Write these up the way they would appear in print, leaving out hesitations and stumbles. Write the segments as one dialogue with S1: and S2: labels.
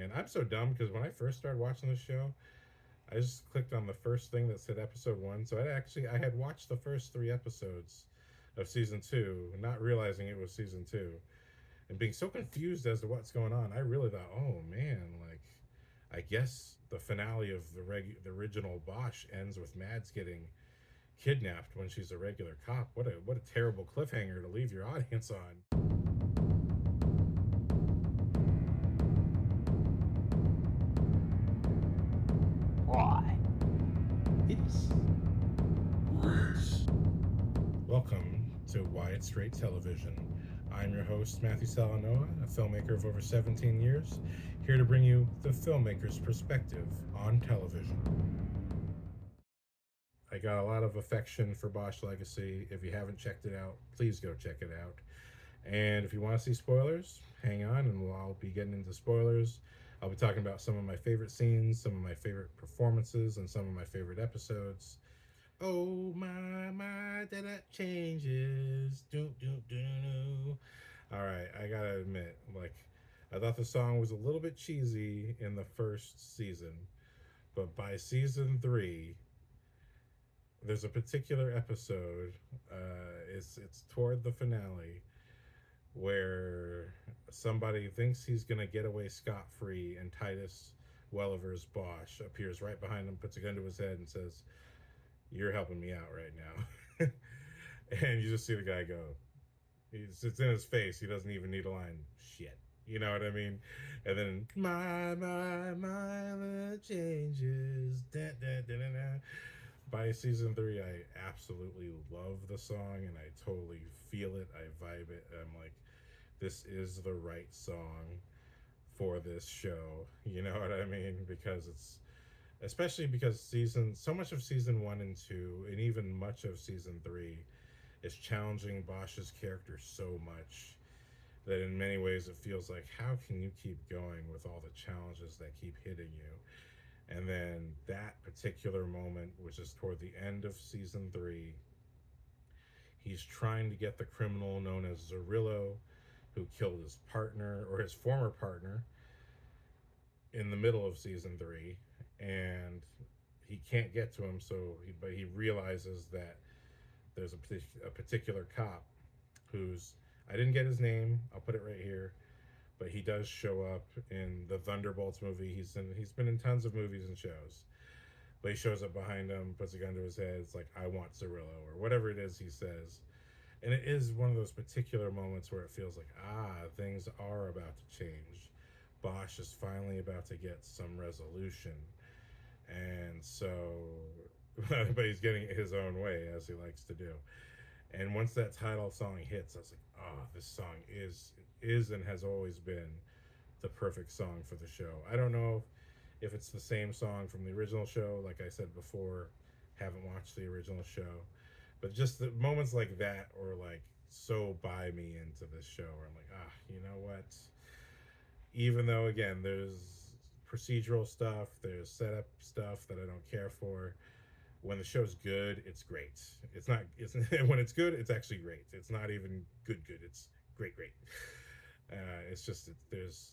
S1: man. I'm so dumb because when I first started watching the show, I just clicked on the first thing that said episode one. So I had watched the first three episodes of season two, not realizing it was season two, and being so confused as to what's going on. I really thought, oh man, like I guess the finale of the original Bosch ends with Mads getting kidnapped when she's a regular cop. What a terrible cliffhanger to leave your audience on.
S2: Why? It's
S1: Welcome to Why It's Straight Television. I'm your host, Matthew Salanoa, a filmmaker of over 17 years, here to bring you the filmmaker's perspective on television. I got a lot of affection for Bosch Legacy. If you haven't checked it out, please go check it out. And if you want to see spoilers, hang on and I'll be getting into spoilers. I'll be talking about some of my favorite scenes, some of my favorite performances, and some of my favorite episodes. Oh my, that changes. Do do do do. All right, I gotta admit, like, I thought the song was a little bit cheesy in the first season, but by season three, there's a particular episode. It's toward the finale where somebody thinks he's gonna get away scot free, and Titus Welliver's Bosch appears right behind him, puts a gun to his head, and says, "You're helping me out right now." And you just see the guy go, it's in his face. He doesn't even need a line. Shit. You know what I mean? And then, my, the changes. Da, da, da, da, da. By season three, I absolutely love the song and I totally feel it. I vibe it. I'm like, this is the right song for this show. You know what I mean? Because it's, especially because so much of season one and two, and even much of season three, is challenging Bosch's character so much that in many ways it feels like, how can you keep going with all the challenges that keep hitting you? And then that particular moment, which is toward the end of season three, he's trying to get the criminal known as Zorillo, who killed his partner or his former partner in the middle of season three, and he can't get to him. But he realizes that there's a particular cop who's, I didn't get his name. I'll put it right here, but he does show up in the Thunderbolts movie. He's been in tons of movies and shows. But he shows up behind him, puts a gun to his head. It's like, I want Cirillo, or whatever it is he says. And it is one of those particular moments where it feels like, things are about to change. Bosch is finally about to get some resolution. And so, but he's getting it his own way, as he likes to do. And once that title song hits, I was like, this song is and has always been the perfect song for the show. I don't know if it's the same song from the original show. Like I said before, haven't watched the original show, but just the moments like that or like so buy me into this show where I'm like, you know what? Even though again, there's procedural stuff, there's setup stuff that I don't care for. When the show's good, it's great. It's not. It's when it's good, it's actually great. It's not even good. Good. It's great. Great. It's just there's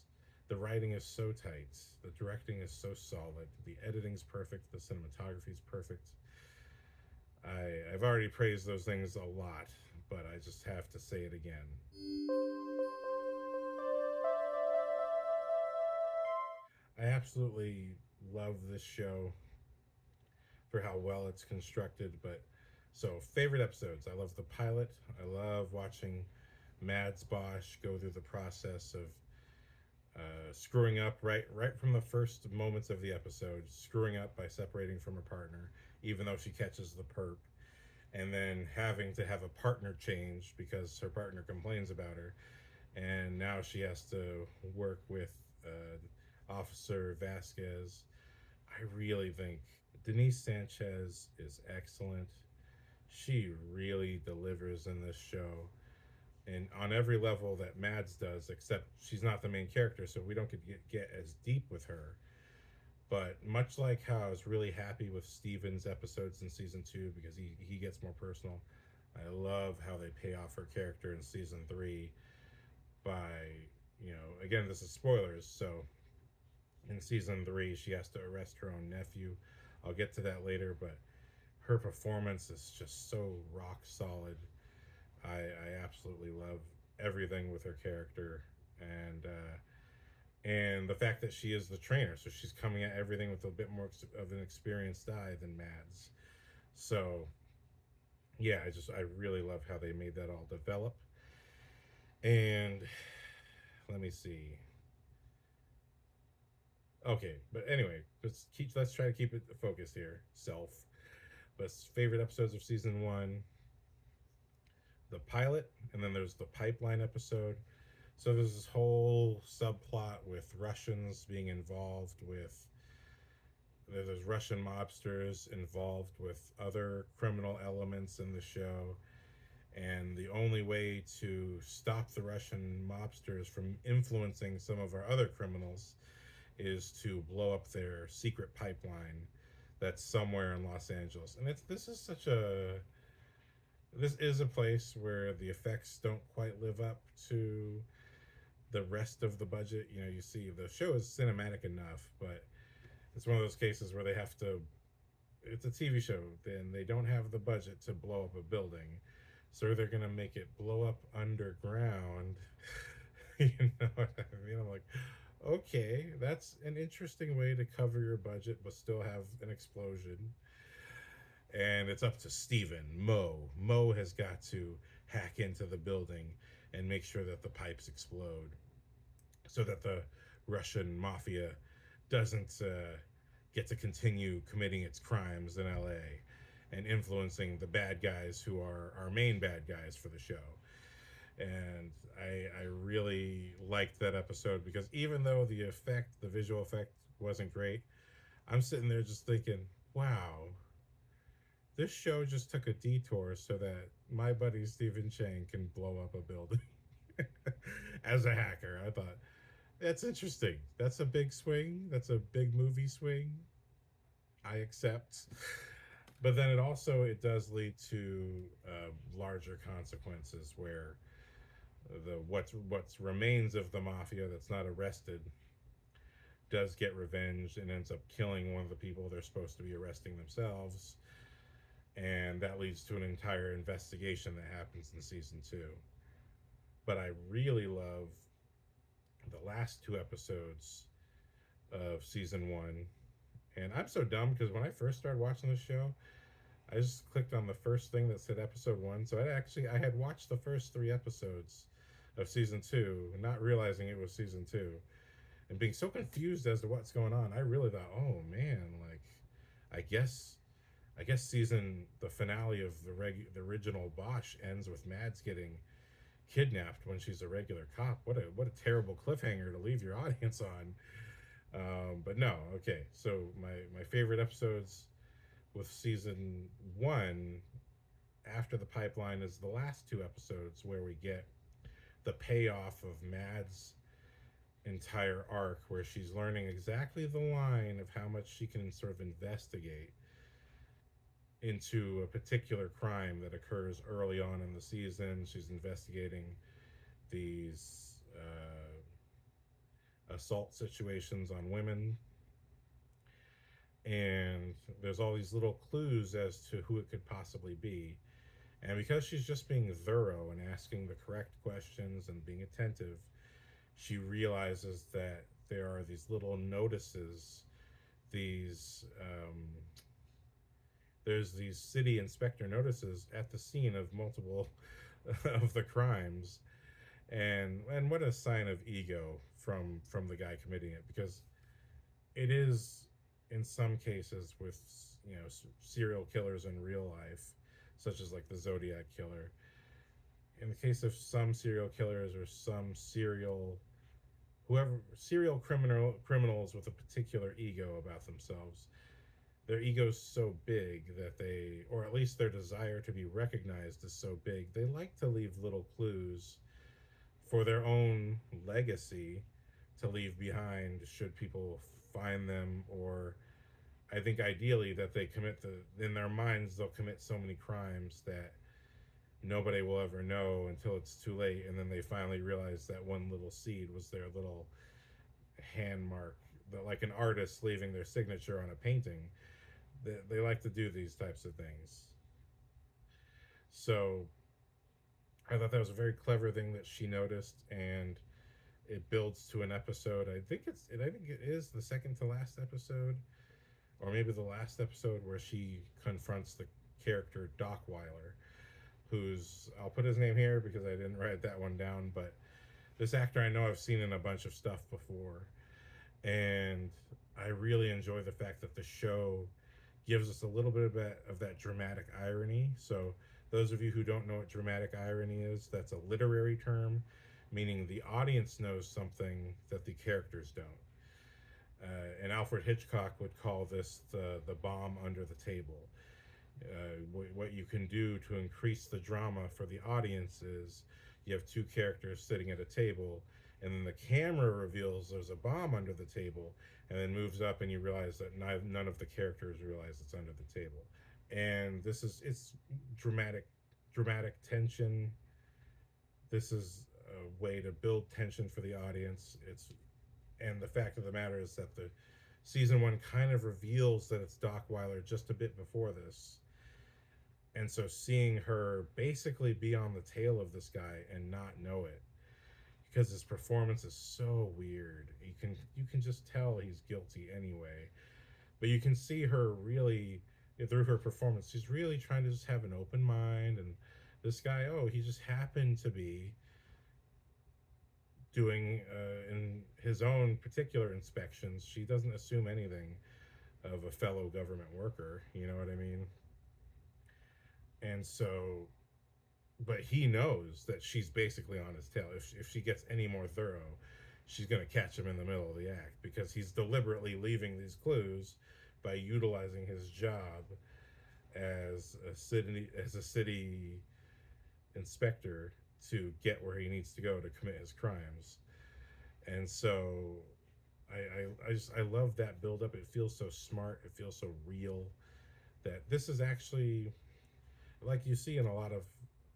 S1: the writing is so tight, the directing is so solid, the editing's perfect, the cinematography's perfect. I've already praised those things a lot, but I just have to say it again. I absolutely love this show for how well it's constructed. But so, favorite episodes. I love the pilot. I love watching Mads Bosch go through the process of screwing up right from the first moments of the episode, screwing up by separating from her partner, even though she catches the perp, and then having to have a partner change because her partner complains about her, and now she has to work with Officer Vasquez. I really think Denise Sanchez is excellent. She really delivers in this show, and on every level that Mads does, except she's not the main character, so we don't get as deep with her. But much like how I was really happy with Steven's episodes in season two because he gets more personal, I love how they pay off her character in season three by, again, this is spoilers, so In season 3, she has to arrest her own nephew. I'll get to that later, but her performance is just so rock solid. I absolutely love everything with her character, and and the fact that she is the trainer, so she's coming at everything with a bit more of an experienced eye than Mads. So yeah, I really love how they made that all develop. And let me see. Okay, but anyway, let's try to keep it focused here. Self, but favorite episodes of season 1, the pilot, and then there's the pipeline episode. So there's this whole subplot with Russians being involved with, there's Russian mobsters involved with other criminal elements in the show, and the only way to stop the Russian mobsters from influencing some of our other criminals is to blow up their secret pipeline that's somewhere in Los Angeles. And this is a place where the effects don't quite live up to the rest of the budget. You know, you see the show is cinematic enough, but it's one of those cases where they have to, it's a TV show, then they don't have the budget to blow up a building. So they're going to make it blow up underground. You know what I mean? I'm like, okay, that's an interesting way to cover your budget but still have an explosion. And it's up to Steven, Mo. Mo has got to hack into the building and make sure that the pipes explode so that the Russian mafia doesn't get to continue committing its crimes in LA and influencing the bad guys who are our main bad guys for the show. And I really liked that episode because even though the visual effect wasn't great, I'm sitting there just thinking, wow, this show just took a detour so that my buddy Stephen Chang can blow up a building as a hacker. I thought, that's interesting. That's a big swing. That's a big movie swing. I accept. But then it does lead to larger consequences where the what's remains of the mafia that's not arrested does get revenge and ends up killing one of the people they're supposed to be arresting themselves, and that leads to an entire investigation that happens in season 2. But I really love the last 2 episodes of season 1. And I'm so dumb because when I first started watching the show, I just clicked on the first thing that said episode 1. So I had watched the first 3 episodes of season 2, not realizing it was season 2, and being so confused as to what's going on. I really thought, oh man, like, I guess the finale of the original Bosch ends with Mads getting kidnapped when she's a regular cop. What a terrible cliffhanger to leave your audience on. But no, okay. So my favorite episodes with season 1 after the pipeline is the last 2 episodes where we get the payoff of Mads' entire arc, where she's learning exactly the line of how much she can sort of investigate into a particular crime that occurs early on in the season. She's investigating these assault situations on women, and there's all these little clues as to who it could possibly be. And because she's just being thorough and asking the correct questions and being attentive, she realizes that there are these little notices, these there's these city inspector notices at the scene of multiple of the crimes, and what a sign of ego from the guy committing it, because it is in some cases with, you know, serial killers in real life, such as like the Zodiac killer. In the case of some serial killers or some serial criminals with a particular ego about themselves, their ego's so big that they, or at least their desire to be recognized is so big, they like to leave little clues for their own legacy to leave behind should people find them. Or I think ideally that they in their minds they'll commit so many crimes that nobody will ever know until it's too late, and then they finally realize that one little seed was their little hand mark like an artist leaving their signature on a painting. They like to do these types of things. So I thought that was a very clever thing that she noticed, and it builds to an episode. I think it is the second to last episode, or maybe the last episode, where she confronts the character Doc Weiler, who's, I'll put his name here because I didn't write that one down, but this actor I know I've seen in a bunch of stuff before, and I really enjoy the fact that the show gives us a little bit of that dramatic irony. So, those of you who don't know what dramatic irony is, that's a literary term, meaning the audience knows something that the characters don't. And Alfred Hitchcock would call this the bomb under the table. What you can do to increase the drama for the audience is you have two characters sitting at a table, and then the camera reveals there's a bomb under the table, and then moves up, and you realize that none of the characters realize it's under the table. And it's dramatic tension. This is a way to build tension for the audience. And the fact of the matter is that the season one kind of reveals that it's Doc Weiler just a bit before this. And so seeing her basically be on the tail of this guy and not know it, because his performance is so weird. You can just tell he's guilty anyway. But you can see her really, through her performance, she's really trying to just have an open mind. And this guy, oh, he just happened to be doing in his own particular inspections. She doesn't assume anything of a fellow government worker, you know what I mean? And so, but he knows that she's basically on his tail. If she gets any more thorough, she's going to catch him in the middle of the act, because he's deliberately leaving these clues by utilizing his job as a city inspector to get where he needs to go to commit his crimes. And so I love that build up. It feels so smart. It feels so real, that this is actually, like you see in a lot of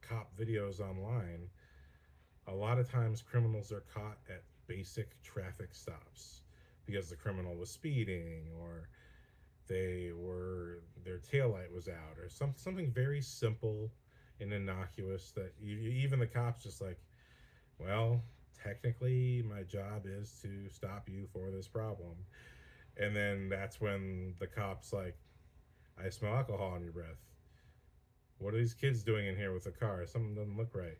S1: cop videos online, a lot of times criminals are caught at basic traffic stops because the criminal was speeding, or their taillight was out, or something very simple and innocuous that even the cops just like, well, technically my job is to stop you for this problem. And then that's when the cops like, I smell alcohol in your breath. What are these kids doing in here with the car? Something doesn't look right.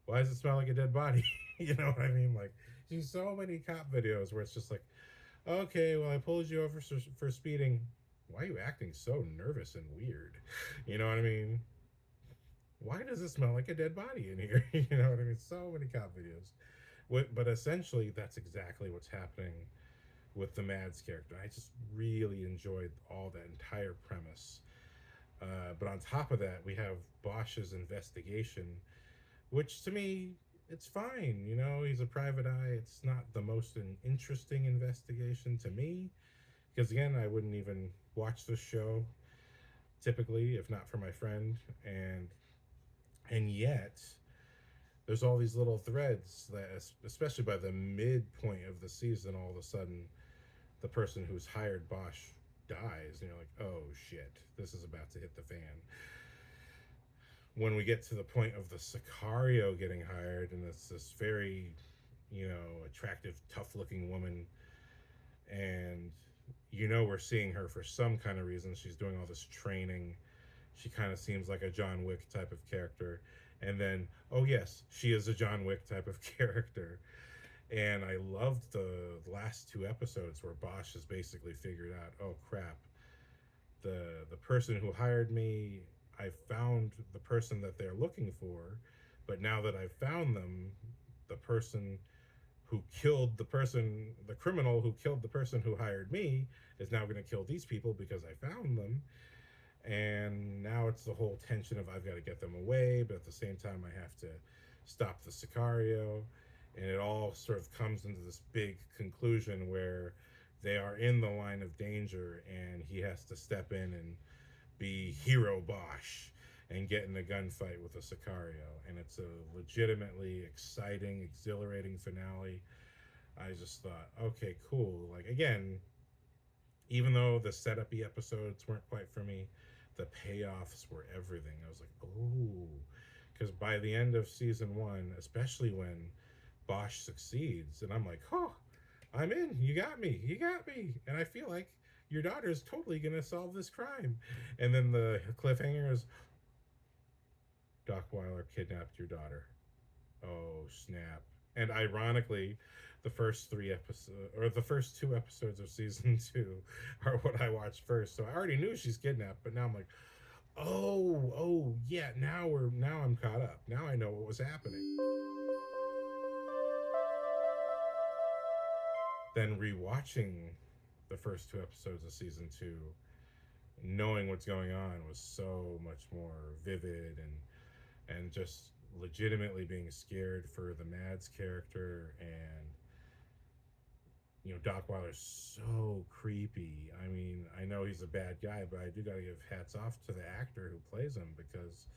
S1: Why does it smell like a dead body? You know what I mean? Like, there's so many cop videos where it's just like, okay, well, I pulled you over for speeding. Why are you acting so nervous and weird? You know what I mean? Why does it smell like a dead body in here? You know what I mean? So many cop videos. But essentially, that's exactly what's happening with the Mads character. I just really enjoyed all that entire premise. But on top of that, we have Bosch's investigation, which to me, it's fine. You know, he's a private eye. It's not the most interesting investigation to me, because again, I wouldn't even watch this show typically if not for my friend. And yet, there's all these little threads that, especially by the midpoint of the season, all of a sudden, the person who's hired Bosch dies, and you're like, oh shit, this is about to hit the fan. When we get to the point of the Sicario getting hired, and it's this very, attractive, tough-looking woman, and we're seeing her for some kind of reason. She's doing all this training. She kind of seems like a John Wick type of character. And then, oh yes, she is a John Wick type of character. And I loved the last two episodes where Bosch has basically figured out, oh crap, the person who hired me, I found the person that they're looking for, but now that I've found them, the person who killed the criminal who killed the person who hired me is now going to kill these people because I found them. And now it's the whole tension of I've got to get them away, but at the same time I have to stop the Sicario. And it all sort of comes into this big conclusion where they are in the line of danger, and he has to step in and be hero Bosch and get in a gunfight with a Sicario. And it's a legitimately exciting, exhilarating finale. I just thought, okay, cool. Like, again, even though the setup episodes weren't quite for me, the payoffs were everything. I was like, oh, because by the end of season one, especially when Bosch succeeds, and I'm like, oh, I'm in. You got me. You got me. And I feel like your daughter is totally gonna solve this crime. And then the cliffhanger is Dockweiler kidnapped your daughter. Oh snap! And ironically, the first three episodes or the first two episodes of season two are what I watched first. So I already knew she's kidnapped, but now I'm like, oh yeah. Now I'm caught up. Now I know what was happening. Then rewatching the first two episodes of season two, knowing what's going on was so much more vivid and just legitimately being scared for the Mads character. And Dockweiler's so creepy. I mean, I know he's a bad guy, but I do gotta give hats off to the actor who plays him, because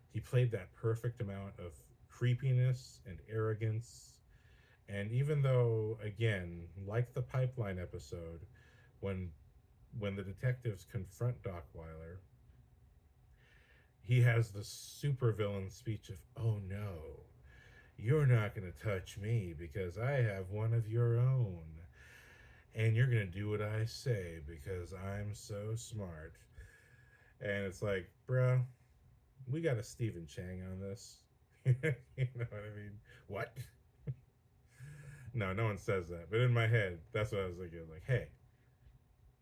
S1: he played that perfect amount of creepiness and arrogance. And even though, again, like the pipeline episode, when the detectives confront Dockweiler, he has the supervillain speech of, "Oh no, you're not going to touch me because I have one of your own. And you're going to do what I say because I'm so smart." And it's like, bro, we got a Stephen Chang on this. You know what I mean? What? No, no one says that. But in my head, that's what I was thinking. Like, hey,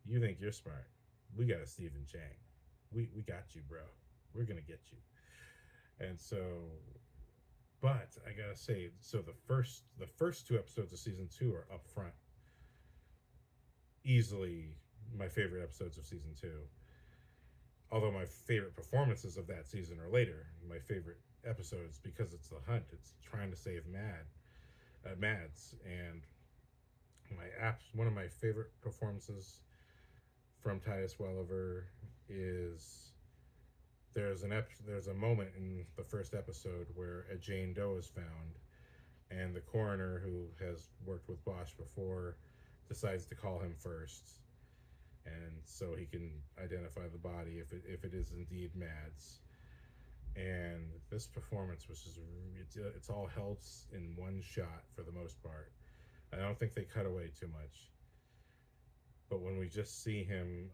S1: you think you're smart? We got a Stephen Chang. We got you, bro. We're gonna get you. And so, but I gotta say, so the first two episodes of season two are up front, easily my favorite episodes of season two. Although my favorite performances of that season are later. My favorite episodes, because it's the hunt. It's trying to save Mads, and one of my favorite performances from Titus Welliver is there's a moment in the first episode where a Jane Doe is found, and the coroner, who has worked with Bosch before, decides to call him first, and so he can identify the body if it is indeed Mads. And this performance was just it's all held in one shot for the most part. I don't think they cut away too much. But when we just see him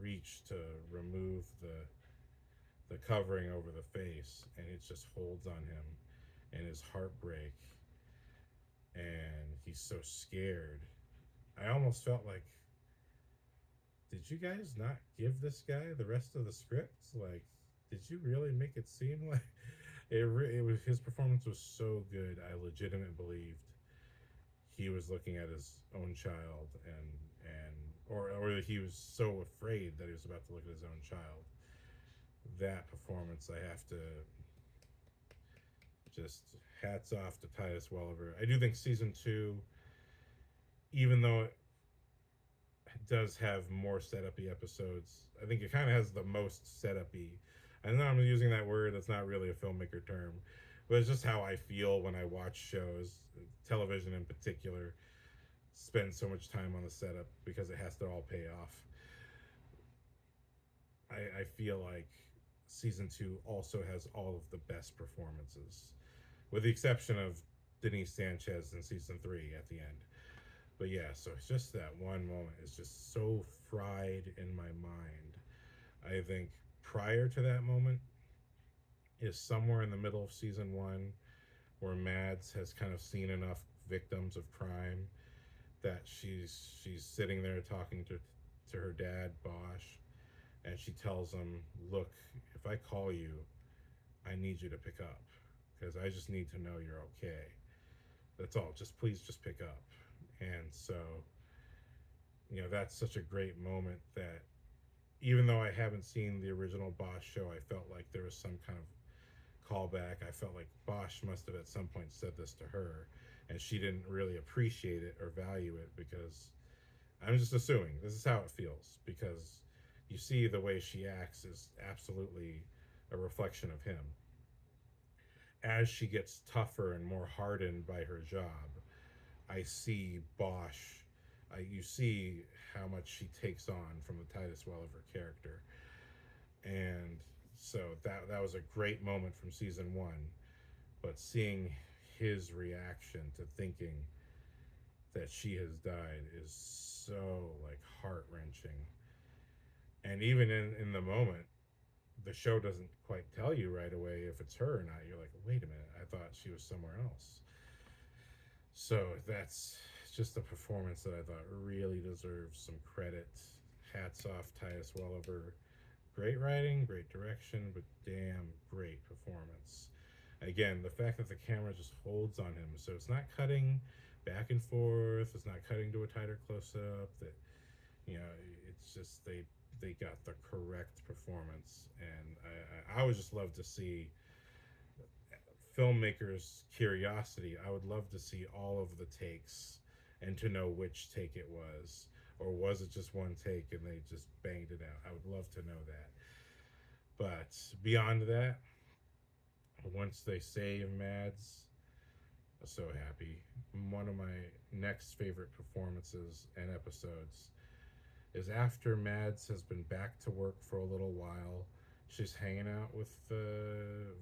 S1: reach to remove the covering over the face, and it just holds on him, and his heartbreak, and he's so scared. I almost felt like, did you guys not give this guy the rest of the script? Like, did you really make it seem like it was, his performance was so good? I legitimately believed he was looking at his own child, and or that he was so afraid that he was about to look at his own child. That performance, I have to just hats off to Titus Welliver. I do think season two, even though it does have more setup-y episodes, I think it kind of has the most setup-y. I know I'm using that word, that's not really a filmmaker term, but it's just how I feel when I watch shows. Television in particular spends so much time on the setup because it has to all pay off. I feel like season two also has all of the best performances, with the exception of Denise Sanchez in season three at the end. But yeah, so it's just that one moment is just so fried in my mind. I think prior to that moment is somewhere in the middle of season one, where Mads has kind of seen enough victims of crime that she's sitting there talking to her dad Bosch, and she tells him, "Look, if I call you, I need you to pick up, because I just need to know you're okay. That's all. Just please, just pick up." And so, that's such a great moment that, even though I haven't seen the original Bosch show, I felt like there was some kind of callback. I felt like Bosch must have at some point said this to her, and she didn't really appreciate it or value it, because I'm just assuming this is how it feels, because you see the way she acts is absolutely a reflection of him. As she gets tougher and more hardened by her job, I see Bosch. You see how much she takes on from the Titus Welliver character, and so that was a great moment from season one. But seeing his reaction to thinking that she has died is so like heart wrenching. And even in the moment, the show doesn't quite tell you right away if it's her or not. You're like, wait a minute, I thought she was somewhere else. So that's just a performance that I thought really deserves some credit. Hats off, Titus Welliver. Great writing, great direction, but damn great performance. Again, the fact that the camera just holds on him, so it's not cutting back and forth, it's not cutting to a tighter close up. That it's just they got the correct performance, and I would just love to see filmmakers' curiosity. I would love to see all of the takes and to know which take it was, or was it just one take and they just banged it out. I would love to know that. But beyond that, once they save Mads, I'm so happy. One of my next favorite performances and episodes is after Mads has been back to work for a little while. She's hanging out with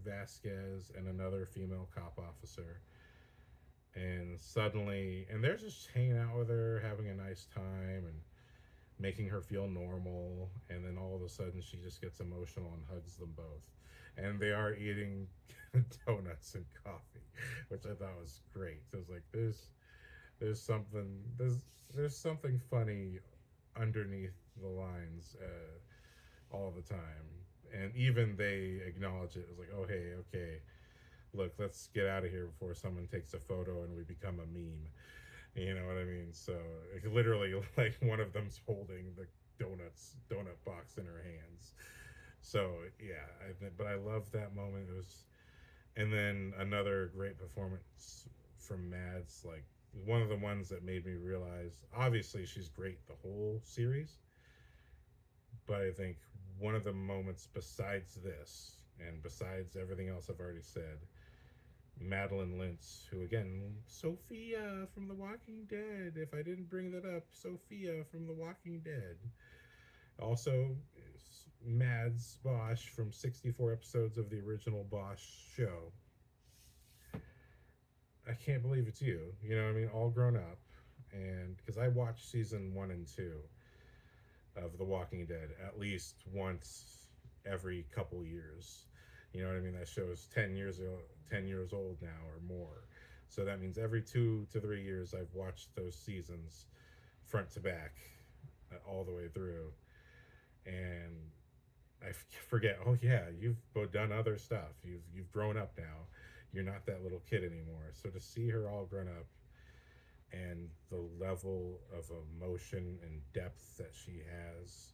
S1: Vasquez and another female cop officer. And suddenly, and they're just hanging out with her, having a nice time, and making her feel normal. And then all of a sudden, she just gets emotional and hugs them both. And they are eating donuts and coffee, which I thought was great. I was like, there's something there's something funny underneath the lines all the time, and even they acknowledge it. It was like, oh hey, okay, look, let's get out of here before someone takes a photo and we become a meme. You know what I mean? So literally, like one of them's holding the donut box in her hands. So yeah, but I love that moment. It was, and then another great performance from Mads, like one of the ones that made me realize obviously she's great the whole series, but I think one of the moments besides this and besides everything else I've already said, Madeline Lintz, who again, Sophia from The Walking Dead. If I didn't bring that up, Sophia from The Walking Dead. Also, Mads Bosch from 64 episodes of the original Bosch show. I can't believe it's you. You know what I mean? All grown up. And because I watched season 1 and 2 of The Walking Dead at least once every couple years. You know what I mean? That show is 10 years old now or more. So that means every 2 to 3 years I've watched those seasons front to back, all the way through. And I forget. Oh yeah, you've done other stuff. You've grown up now. You're not that little kid anymore. So to see her all grown up and the level of emotion and depth that she has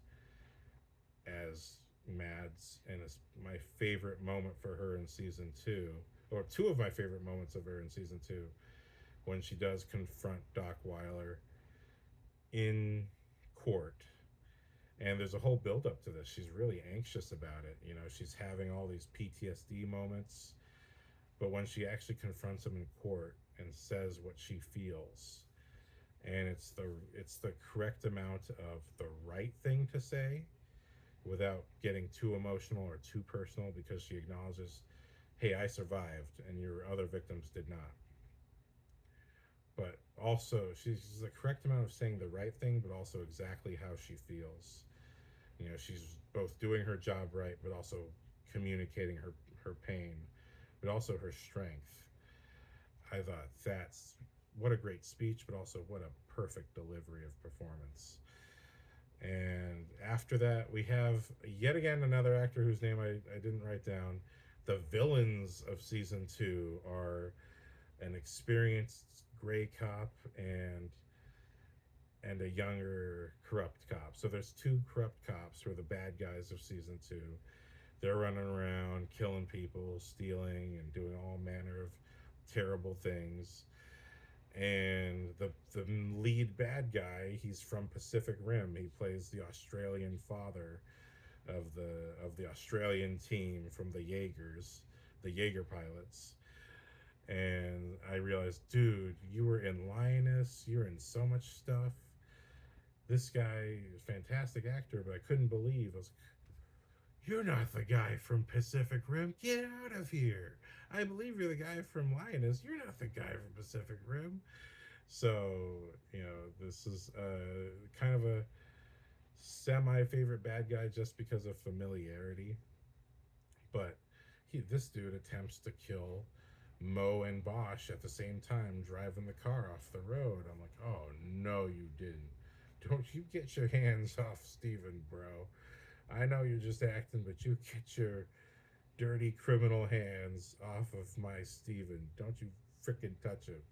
S1: as Mads, and it's my favorite moment for her in season 2, or two of my favorite moments of her in season 2, when she does confront Doc Weiler in court. And there's a whole build up to this. She's really anxious about it. She's having all these PTSD moments, but when she actually confronts him in court and says what she feels, and it's the correct amount of the right thing to say without getting too emotional or too personal, because she acknowledges, hey, I survived and your other victims did not. But also, she's the correct amount of saying the right thing, but also exactly how she feels. She's both doing her job right, but also communicating her pain, but also her strength. I thought that's what a great speech, but also what a perfect delivery of performance. And after that, we have yet again another actor whose name I didn't write down. The villains of season 2 are an experienced gray cop and a younger corrupt cop. So there's two corrupt cops who are the bad guys of season 2. They're running around killing people, stealing, and doing all manner of terrible things. And the lead bad guy, he's from Pacific Rim. He plays the Australian father of the Australian team from the Jaegers, the Jaeger pilots. And I realized, dude, you were in Lioness, you're in so much stuff. This guy is a fantastic actor, but I couldn't believe I was like, you're not the guy from Pacific Rim. Get out of here. I believe you're the guy from Lioness. You're not the guy from Pacific Rim. So, this is kind of a semi favorite bad guy just because of familiarity. But this dude attempts to kill Mo and Bosch at the same time, driving the car off the road. I'm like, oh no, you didn't. Don't you get your hands off Steven, bro. I know you're just acting, but you get your dirty criminal hands off of my Steven. Don't you freaking touch him.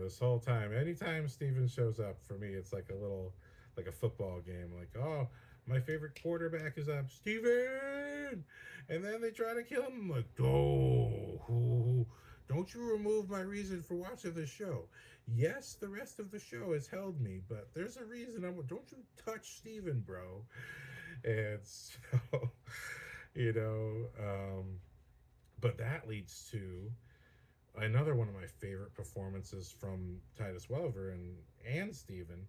S1: This whole time, anytime Steven shows up, for me, it's like a little, like a football game. Like, oh, my favorite quarterback is up, Steven! And then they try to kill him. I'm like, oh, don't you remove my reason for watching the show. Yes, the rest of the show has held me, but there's a reason don't you touch Steven, bro. And so, you know, um, but that leads to another one of my favorite performances from Titus Welliver and Steven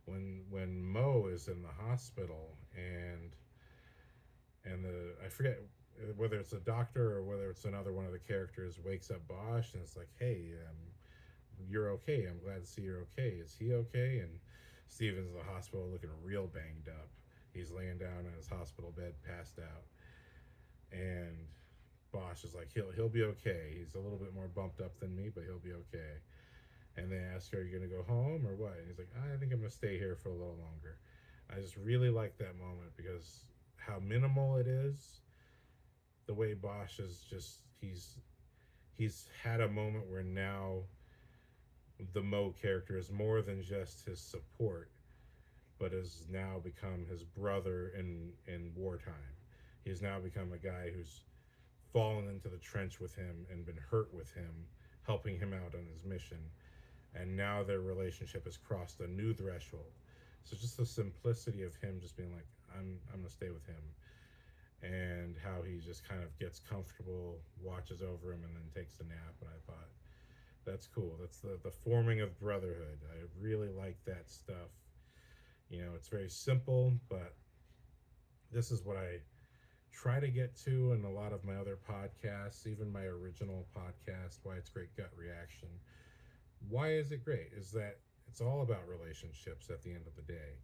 S1: when Mo is in the hospital and the I forget whether it's a doctor or whether it's another one of the characters wakes up Bosch and it's like, hey, you're okay. I'm glad to see you're okay. Is he okay? And Steven's in the hospital looking real banged up. He's laying down in his hospital bed, passed out, and Bosch is like, he'll be okay. He's a little bit more bumped up than me, but he'll be okay. And they ask, are you going to go home or what? And he's like, I think I'm going to stay here for a little longer. I just really like that moment because how minimal it is. The way Bosch is just he's had a moment where now the Mo character is more than just his support, but has now become his brother in wartime. He's now become a guy who's fallen into the trench with him and been hurt with him, helping him out on his mission. And now their relationship has crossed a new threshold. So just the simplicity of him just being like, I'm gonna stay with him, and how he just kind of gets comfortable, watches over him, and then takes a nap. And I thought that's cool. That's the forming of brotherhood. I really like that stuff. It's very simple, but this is what I try to get to in a lot of my other podcasts, even my original podcast, Why It's Great Gut Reaction. Why is it great? Is that it's all about relationships at the end of the day.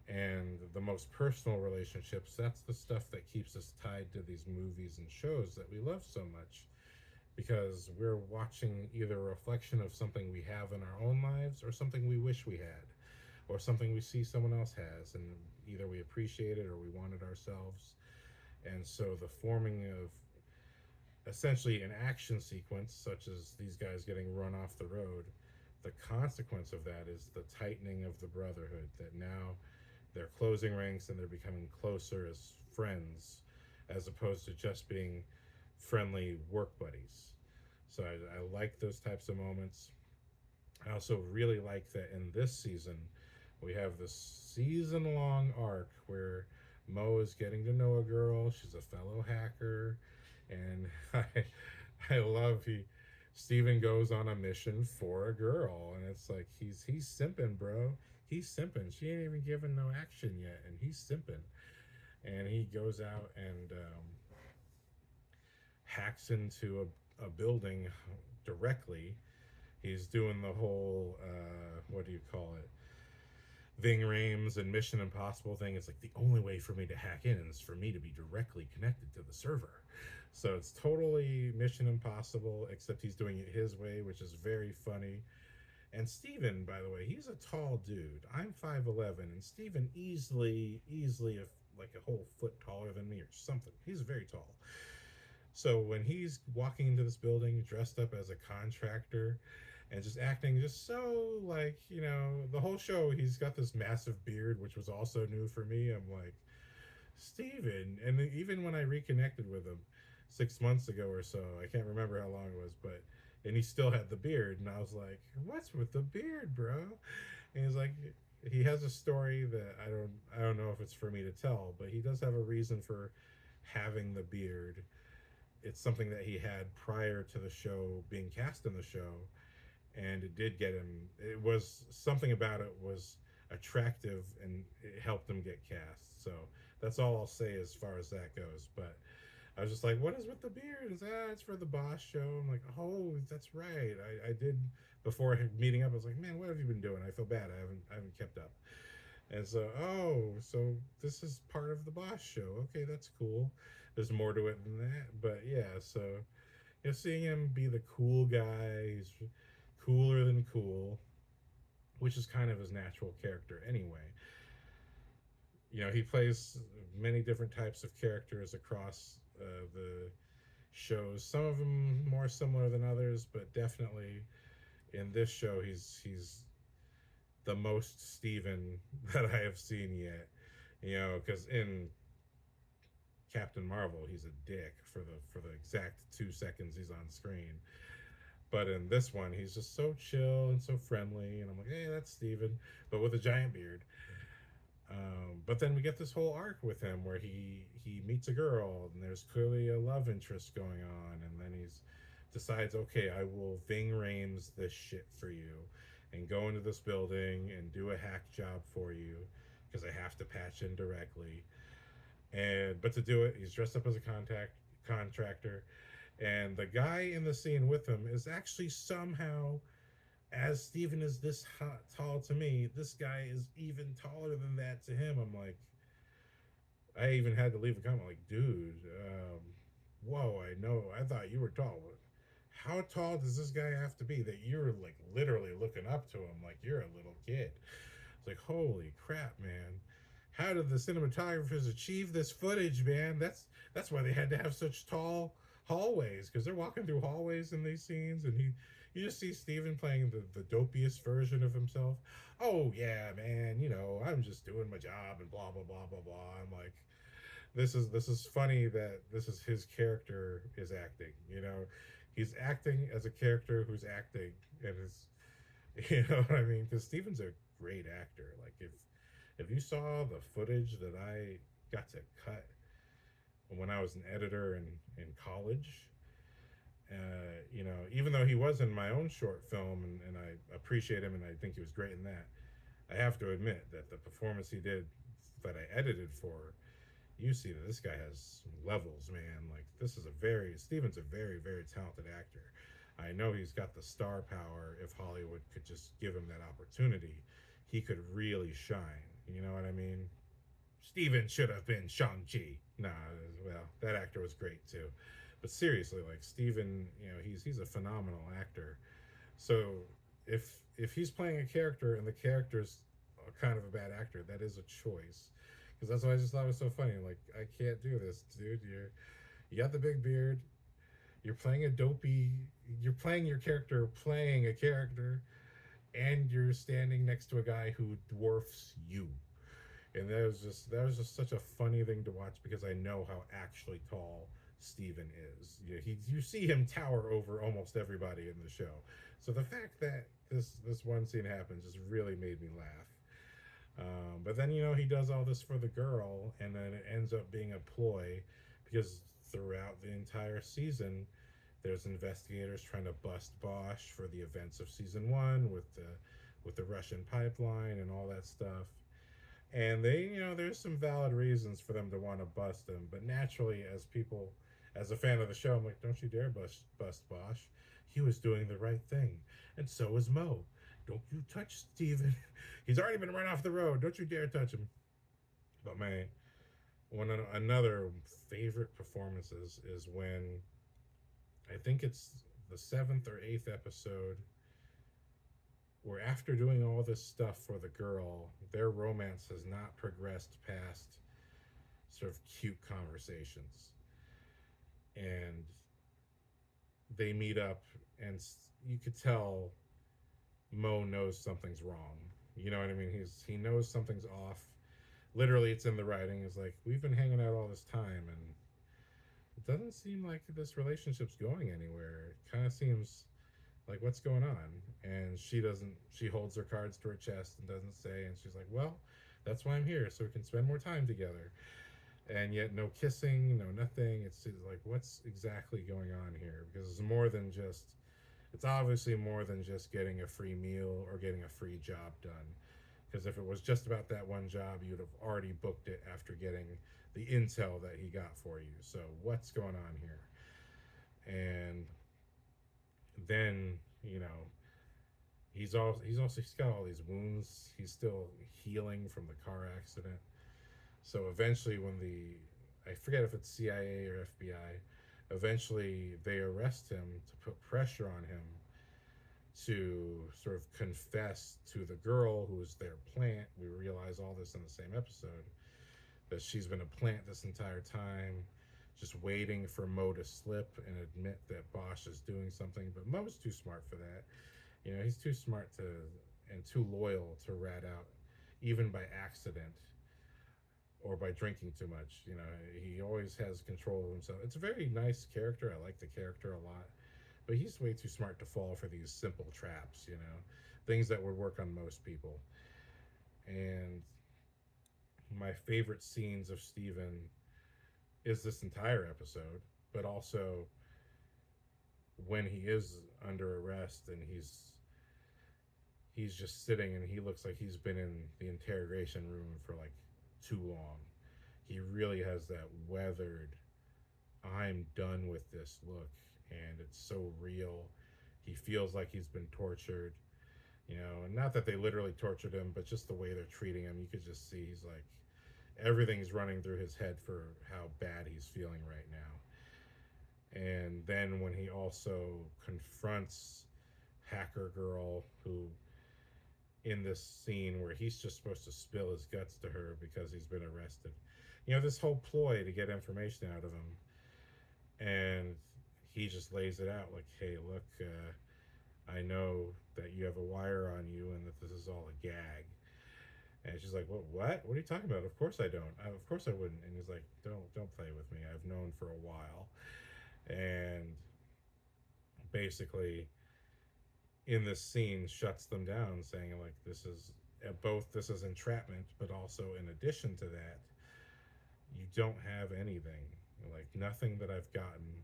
S1: And the most personal relationships, that's the stuff that keeps us tied to these movies and shows that we love so much, because we're watching either a reflection of something we have in our own lives or something we wish we had or something we see someone else has, and either we appreciate it or we want it ourselves. And so the forming of essentially an action sequence, such as these guys getting run off the road, the consequence of that is the tightening of the brotherhood, that now they're closing ranks and they're becoming closer as friends as opposed to just being friendly work buddies. So I like those types of moments. I also really like that in this season we have this season long arc where Mo is getting to know a girl. She's a fellow hacker, and I love Steven goes on a mission for a girl, and it's like he's simping, bro. He's simping. She ain't even given no action yet, and he's simping. And he goes out and hacks into a building directly. He's doing the whole what do you call it? Ving Rhames and Mission Impossible thing. It's like the only way for me to hack in is for me to be directly connected to the server. So it's totally Mission Impossible, except he's doing it his way, which is very funny. And Steven, by the way, he's a tall dude. I'm 5'11", and Steven easily like a whole foot taller than me or something. He's very tall. So when he's walking into this building dressed up as a contractor and just acting just so like, the whole show, he's got this massive beard, which was also new for me. I'm like, Steven. And even when I reconnected with him 6 months ago or so, I can't remember how long it was, but and he still had the beard, and I was like, what's with the beard, bro? And he's like, he has a story that I don't know if it's for me to tell, but he does have a reason for having the beard. it's something that he had prior to the show being cast in the show, and it did get him. It was something about it was attractive, and it helped him get cast. So that's all I'll say as far as that goes. But I was just like, "What is with the beard?" It's it's for the Bosch show. I'm like, "Oh, that's right. I did before meeting up. I was like, man, what have you been doing? I feel bad. I haven't kept up." And so, so this is part of the Bosch show. Okay, that's cool. There's more to it than that, but yeah. So seeing him be the cool guy, he's cooler than cool, which is kind of his natural character anyway. He plays many different types of characters across the shows. Some of them more similar than others, but definitely in this show, he's the most Steven that I have seen yet. Because in Captain Marvel, he's a dick for the exact 2 seconds he's on screen. But in this one, he's just so chill and so friendly, and I'm like, hey, that's Steven, but with a giant beard. But then we get this whole arc with him where he meets a girl, and there's clearly a love interest going on, and then he's decides, okay, I will Ving Rhames this shit for you, and go into this building and do a hack job for you because I have to patch in directly. And but to do it, he's dressed up as a contractor, and the guy in the scene with him is actually somehow, as Steven is this tall to me, this guy is even taller than that to him. I'm like, I even had to leave a comment like, dude, whoa, I know, I thought you were tall. How tall does this guy have to be that you're like literally looking up to him like you're a little kid? It's like, holy crap, man. How did the cinematographers achieve this footage, man? That's why they had to have such tall hallways, because they're walking through hallways in these scenes, and you just see Steven playing the dopiest version of himself. Oh yeah, man, I'm just doing my job and blah blah blah blah blah. I'm like, this is funny that this is his character is acting. He's acting as a character who's acting, and is what I mean? Because Steven's a great actor. Like if you saw the footage that I got to cut when I was an editor in college, even though he was in my own short film, and I appreciate him and I think he was great in that, I have to admit that the performance he did that I edited for, you see that this guy has levels, man. Like Steven's a very, very talented actor. I know he's got the star power. If Hollywood could just give him that opportunity, he could really shine. You know what I mean? Steven should have been Shang-Chi. Nah, well, that actor was great too. But seriously, like Steven, he's a phenomenal actor. So if he's playing a character and the character's kind of a bad actor, that is a choice. Because that's why I just thought it was so funny. Like, I can't do this, dude. You got the big beard. You're playing a dopey. You're playing your character, playing a character, and you're standing next to a guy who dwarfs you. And that was just such a funny thing to watch, because I know how actually tall Steven is. You see him tower over almost everybody in the show. So the fact that this one scene happens just really made me laugh. But then he does all this for the girl, and then it ends up being a ploy, because throughout the entire season, there's investigators trying to bust Bosch for the events of season one with the Russian pipeline and all that stuff. And there's some valid reasons for them to want to bust him, but naturally, as a fan of the show, I'm like, don't you dare bust Bosch. He was doing the right thing, and so was Mo. Don't you touch Steven. He's already been run off the road. Don't you dare touch him. But man, another favorite performances is when, I think it's the 7th or 8th episode, where after doing all this stuff for the girl, their romance has not progressed past sort of cute conversations. And they meet up, and you could tell Mo knows something's wrong. You know what I mean? He knows something's off. Literally, it's in the writing. It's like, we've been hanging out all this time, and it doesn't seem like this relationship's going anywhere. It kind of seems like, what's going on? And she holds her cards to her chest and doesn't say, and she's like, well, that's why I'm here, so we can spend more time together. and yet no kissing, no nothing. It's like, what's exactly going on here? Because it's more than just, it's obviously more than just getting a free meal or getting a free job done. Because if it was just about that one job, you'd have already booked it after getting the intel that he got for you. So what's going on here? And then, he's got all these wounds. He's still healing from the car accident. So eventually, when the, I forget if it's CIA or FBI, eventually they arrest him to put pressure on him to sort of confess to the girl who was their plant. We realize all this in the same episode, that she's been a plant this entire time, just waiting for Mo to slip and admit that Bosch is doing something. But Mo's too smart for that. He's too smart to and too loyal to rat out, even by accident or by drinking too much. He always has control of himself. It's a very nice character. I like the character a lot. But he's way too smart to fall for these simple traps, things that would work on most people. And my favorite scenes of Steven is this entire episode, but also when he is under arrest and he's just sitting and he looks like he's been in the interrogation room for like too long. He really has that weathered, I'm done with this look, and it's so real. He feels like he's been tortured, and not that they literally tortured him, but just the way they're treating him. You could just see he's like, everything's running through his head for how bad he's feeling right now. And then when he also confronts Hacker Girl, who in this scene where he's just supposed to spill his guts to her because he's been arrested. This whole ploy to get information out of him. And he just lays it out like, hey, look, I know that you have a wire on you and that this is all a gag. And she's like, what? What are you talking about? Of course I don't. Of course I wouldn't. And he's like, don't play with me. I've known for a while. And basically, in this scene, shuts them down, saying like, this is entrapment, but also in addition to that, you don't have anything. Like, nothing that I've gotten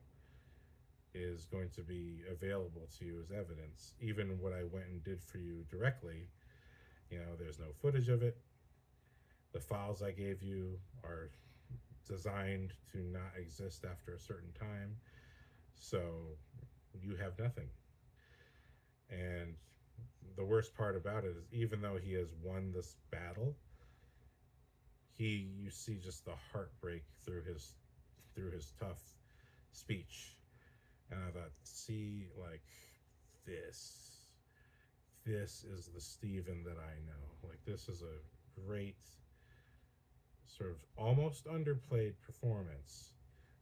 S1: is going to be available to you as evidence. Even what I went and did for you directly, there's no footage of it. The files I gave you are designed to not exist after a certain time. So you have nothing. And the worst part about it is, even though he has won this battle, you see just the heartbreak through his tough speech. And I thought, see, like, this is the Steven that I know. Like, this is a great, sort of almost underplayed performance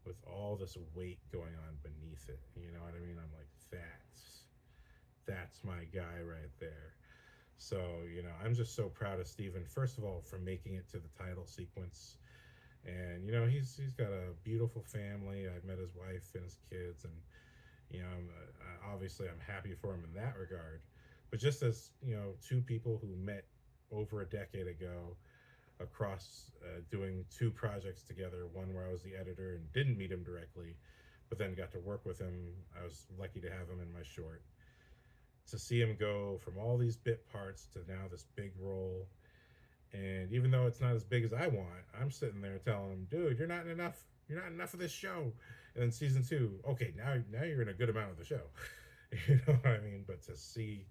S1: with all this weight going on beneath it. You know what I mean? I'm like, that's my guy right there. So, I'm just so proud of Steven, first of all, for making it to the title sequence. And, he's got a beautiful family. I've met his wife and his kids, and, obviously I'm happy for him in that regard. But just as, two people who met over a decade ago across doing two projects together, one where I was the editor and didn't meet him directly, but then got to work with him. I was lucky to have him in my short. To see him go from all these bit parts to now this big role, and even though it's not as big as I want, I'm sitting there telling him, dude, you're not enough of this show. And then season 2, okay, now you're in a good amount of the show. You know what I mean? But to see,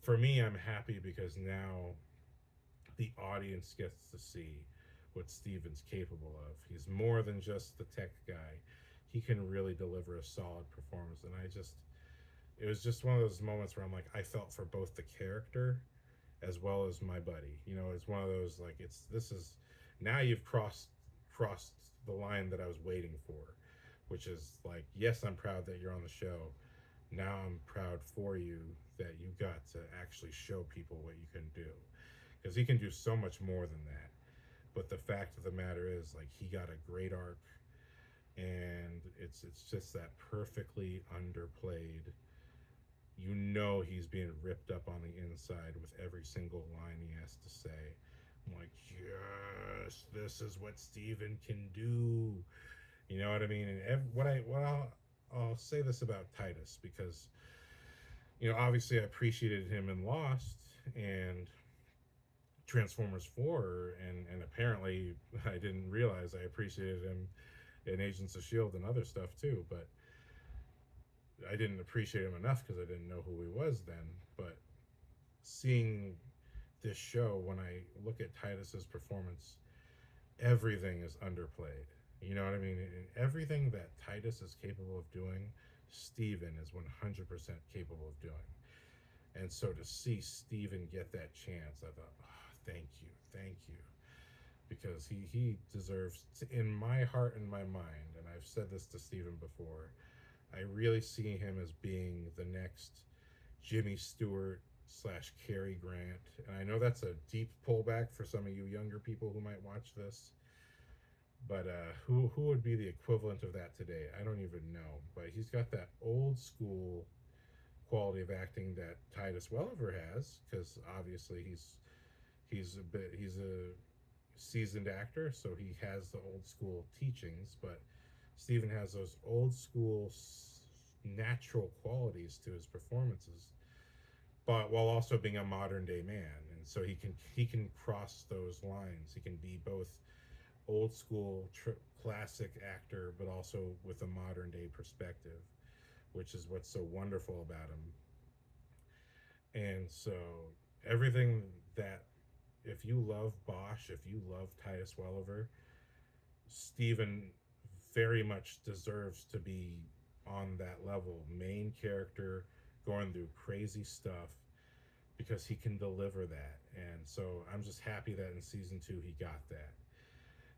S1: for me, I'm happy because now the audience gets to see what Steven's capable of. He's more than just the tech guy. He can really deliver a solid performance. And it was just one of those moments where I'm like, I felt for both the character as well as my buddy. It's one of those, like, this is, now you've crossed the line that I was waiting for, which is like, yes, I'm proud that you're on the show. Now I'm proud for you that you got to actually show people what you can do, because he can do so much more than that. But the fact of the matter is, like, he got a great arc, and it's just that perfectly underplayed. He's being ripped up on the inside with every single line he has to say. I'm like, yes, this is what Steven can do. You know what I mean? And I'll say this about Titus because obviously I appreciated him in Lost and Transformers 4, and apparently I didn't realize I appreciated him in Agents of Shield and other stuff too, but I didn't appreciate him enough because I didn't know who he was then. But seeing this show, when I look at Titus's performance, everything is underplayed. You know what I mean? And everything that Titus is capable of doing, Steven is 100% capable of doing. And so to see Steven get that chance, I thought, oh, thank you. Because he deserves, in my heart and my mind, and I've said this to Steven before, I really see him as being the next Jimmy Stewart / Cary Grant. And I know that's a deep pullback for some of you younger people who might watch this. But who would be the equivalent of that today? I don't even know. But he's got that old school quality of acting that Titus Welliver has, because obviously he's a seasoned actor, so he has the old school teachings. But Steven has those old school natural qualities to his performances, but while also being a modern day man. And so he can cross those lines. He can be both old school classic actor, but also with a modern day perspective, which is what's so wonderful about him. And so everything that, if you love Bosch, if you love Titus Welliver, Steven very much deserves to be on that level, main character, going through crazy stuff, because he can deliver that. And so I'm just happy that in season 2 he got that.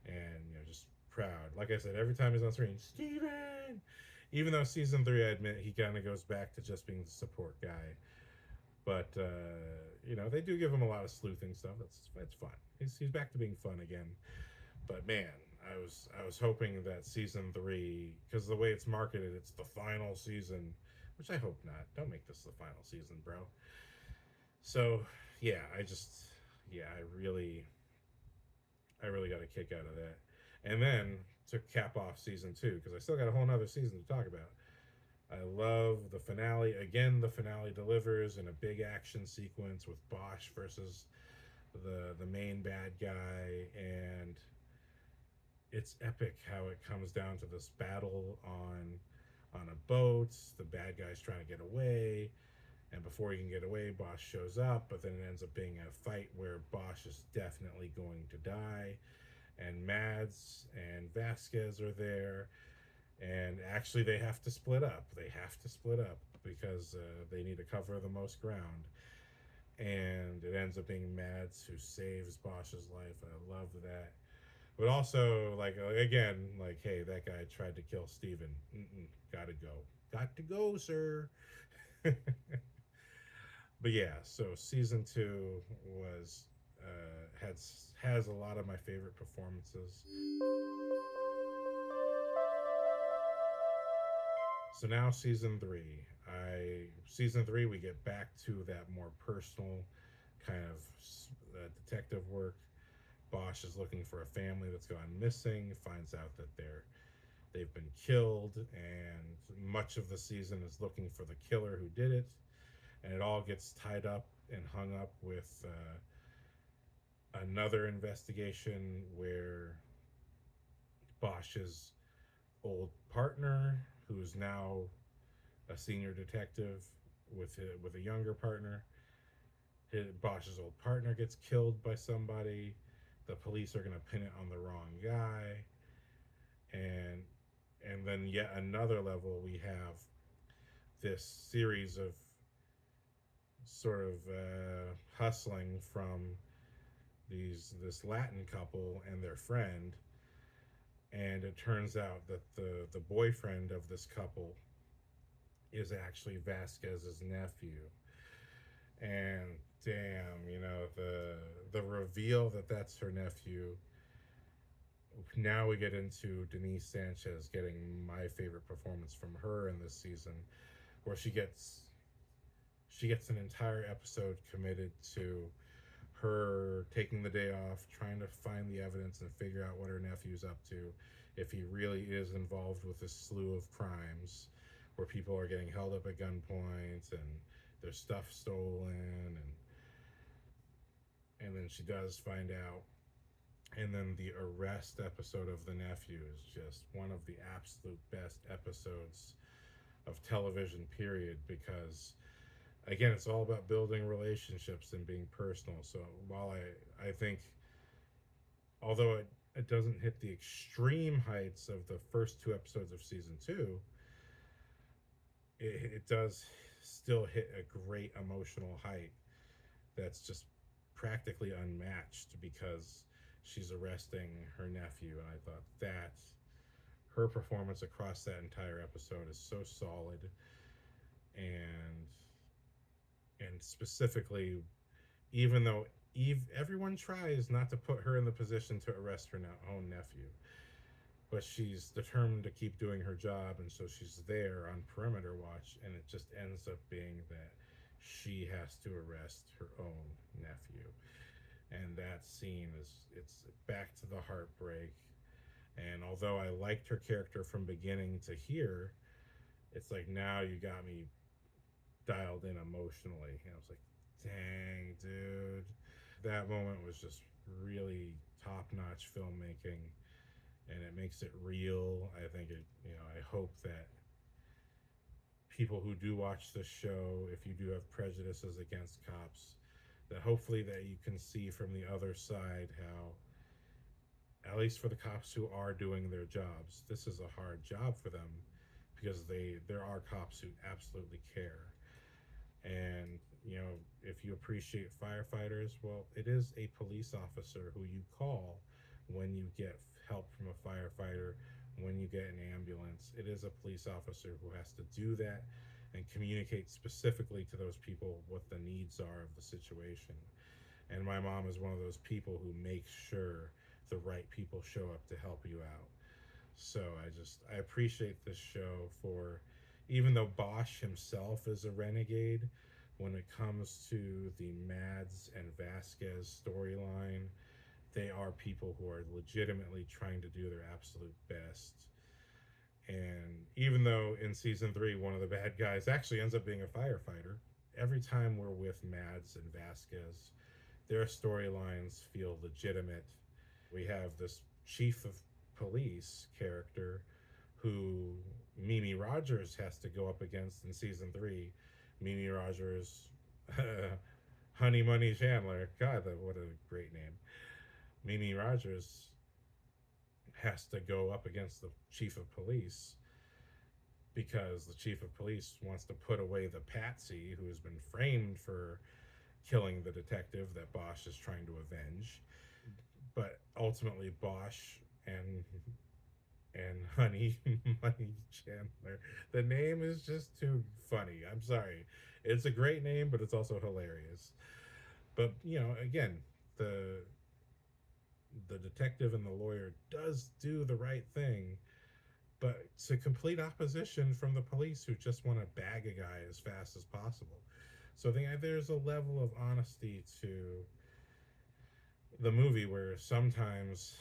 S1: And just proud. Like I said, every time he's on screen, Steven! Even though season 3, I admit, he kind of goes back to just being the support guy. But they do give him a lot of sleuthing stuff. That's fun. He's back to being fun again. But man, I was hoping that season 3, because the way it's marketed, it's the final season, which I hope not. Don't make this the final season, bro. So yeah, I really got a kick out of that. And then to cap off season 2, because I still got a whole nother season to talk about, I love the finale. Again, the finale delivers in a big action sequence with Bosch versus the main bad guy, and it's epic how it comes down to this battle on a boat. The bad guy's trying to get away, and before he can get away, Bosch shows up, but then it ends up being a fight where Bosch is definitely going to die, and Mads and Vasquez are there. And actually, they have to split up. Because they need to cover the most ground. And it ends up being Mads who saves Bosch's life. I love that. But also, again, hey, that guy tried to kill Steven. Gotta go. Got to go, sir. But yeah, so season 2 was has a lot of my favorite performances. So now season 3. Season 3, we get back to that more personal kind of detective work. Bosch is looking for a family that's gone missing, finds out that they've been killed, and much of the season is looking for the killer who did it. And it all gets tied up and hung up with another investigation where Bosch's old partner, who's now a senior detective with a younger partner, Bosch's old partner gets killed by somebody. The police are going to pin it on the wrong guy, and then yet another level, we have this series of sort of hustling from this Latin couple and their friend. And it turns out that the boyfriend of this couple is actually Vasquez's nephew. And damn, the reveal that that's her nephew. Now we get into Denise Sanchez getting my favorite performance from her in this season, where she gets an entire episode committed to her taking the day off, trying to find the evidence and figure out what her nephew's up to, if he really is involved with a slew of crimes where people are getting held up at gunpoint and their stuff stolen, and then she does find out. And then the arrest episode of the nephew is just one of the absolute best episodes of television, period, because again, it's all about building relationships and being personal. So while I think, although it doesn't hit the extreme heights of the first two episodes of season two, it does still hit a great emotional height that's just practically unmatched because she's arresting her nephew. And I thought that her performance across that entire episode is so solid, and specifically, even though everyone tries not to put her in the position to arrest her own nephew, but she's determined to keep doing her job, and so she's there on perimeter watch, and it just ends up being that she has to arrest her own nephew. And that scene it's back to the heartbreak. And although I liked her character from beginning to here, it's like now you got me dialed in emotionally. And I was like, dang, dude. That moment was just really top notch filmmaking, and it makes it real. I think I hope that people who do watch this show, if you do have prejudices against cops, that hopefully that you can see from the other side how, at least for the cops who are doing their jobs, this is a hard job for them, because there are cops who absolutely care. And if you appreciate firefighters, well, it is a police officer who you call when you get help from a firefighter, when you get an ambulance. It is a police officer who has to do that and communicate specifically to those people what the needs are of the situation. And my mom is one of those people who makes sure the right people show up to help you out. So I appreciate this show for, even though Bosch himself is a renegade, when it comes to the Mads and Vasquez storyline, they are people who are legitimately trying to do their absolute best. And even though in season three, one of the bad guys actually ends up being a firefighter, every time we're with Mads and Vasquez, their storylines feel legitimate. We have this chief of police character who Mimi Rogers has to go up against in season three. Mimi Rogers, Honey Money Chandler. God, what a great name. Mimi Rogers has to go up against the chief of police because the chief of police wants to put away the patsy who has been framed for killing the detective that Bosch is trying to avenge. But ultimately, Bosch and Honey Money Chandler, the name is just too funny. I'm sorry. It's a great name, but it's also hilarious. But again, the detective and the lawyer does do the right thing, but it's a complete opposition from the police who just want to bag a guy as fast as possible. So I think there's a level of honesty to the movie where sometimes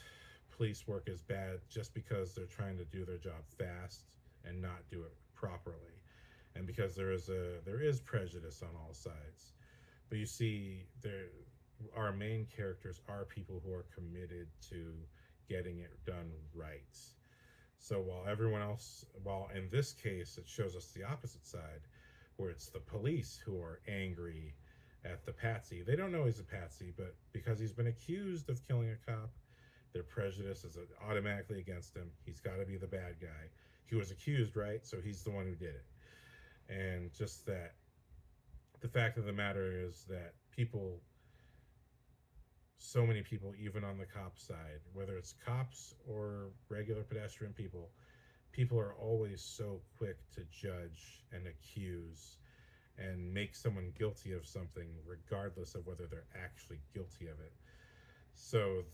S1: police work is bad just because they're trying to do their job fast and not do it properly, and because there is prejudice on all sides. But you see, our main characters are people who are committed to getting it done right. So while in this case it shows us the opposite side, where it's the police who are angry at the patsy. They don't know he's a patsy, but because he's been accused of killing a cop, their prejudice is automatically against him. He's got to be the bad guy. He was accused, right? So he's the one who did it. And just that, the fact of the matter is that so many people, even on the cop side, whether it's cops or regular pedestrian people are always so quick to judge and accuse and make someone guilty of something regardless of whether they're actually guilty of it. So